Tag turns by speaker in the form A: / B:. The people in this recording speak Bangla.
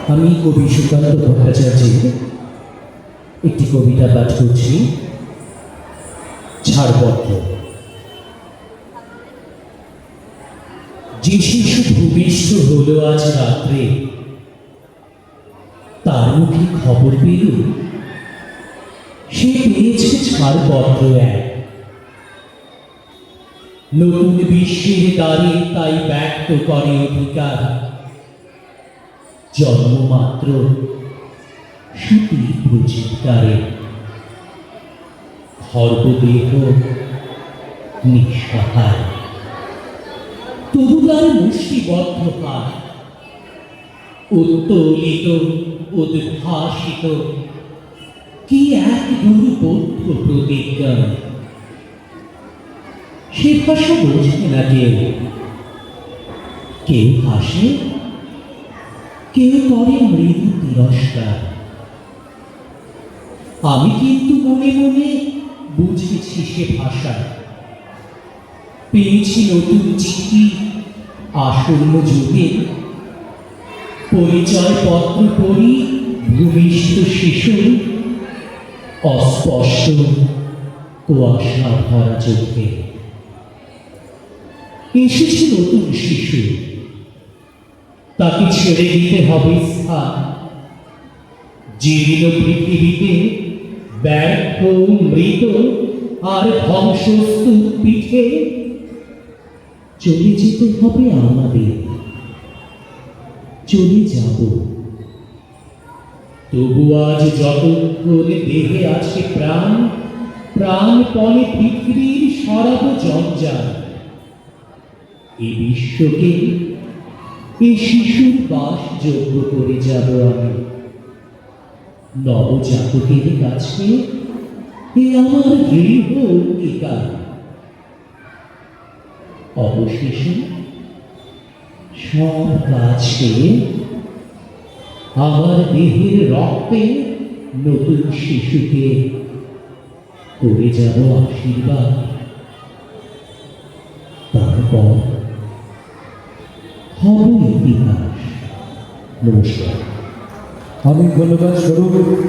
A: আমি কবি সুকান্ত ভট্টাচার্যের একটি কবিতা পাঠ করছি, ছাড়পত্র। যে শিশু ভূমিষ্ঠ হলো আজ রাত্রে, তার মুখে খবর পেল সে পেয়েছে ছাড়পত্র এক। নতুন বিশ্বের দ্বারে তাই ব্যক্ত করে অধিকার, জন্মমাত্র সুতীব্র চিৎকারে। সর্বদেহ নিঃসহায়, তবু তার মুষ্টিবদ্ধ হাত উত্তোলিত উদ্ভাসিত কি এক দুর্বোধ্য প্রতিজ্ঞা। সে ভাষা বোঝে না কেউ, কেউ হাসে, কেউ করে মৃদু তিরস্কার। আমি কিন্তু মনে মনে বুঝেছি সে ভাষা। পেয়েছি নতুন চিঠি আসন্ন যুগে, পরিচয় পত্র পড়ি ভূমিষ্ঠ শিশু, অস্পষ্ট কুয়াশা ভরা চোখে। এসেছে নতুন শিশু, তাকে ছেড়ে দিতে হবে স্থান। জীর্ণ পৃথিবীতে ব্যর্থ মৃত আর ধ্বংসস্তূপ পিঠে চলে যেতে হবে আমাদের, চলে যাব। তবু আজ যতক্ষণ দেহে আছে প্রাণ, প্রাণপণে পৃথিবীর সরাব জঞ্জাল। এই বিশ্বকে এই শিশুর বাসযোগ্য করে যাব আমি। নবজাতকের কাছে এ আমার দৃঢ় অঙ্গীকার। অবশেষে সব কাছে আমার দেহের রক্তে নতুন শিশুকে করে যাব আশীর্বাদ। তারপর হবে ইতিহাস। নমস্কার।
B: অনেক ধন্যবাদ স্বরূপ।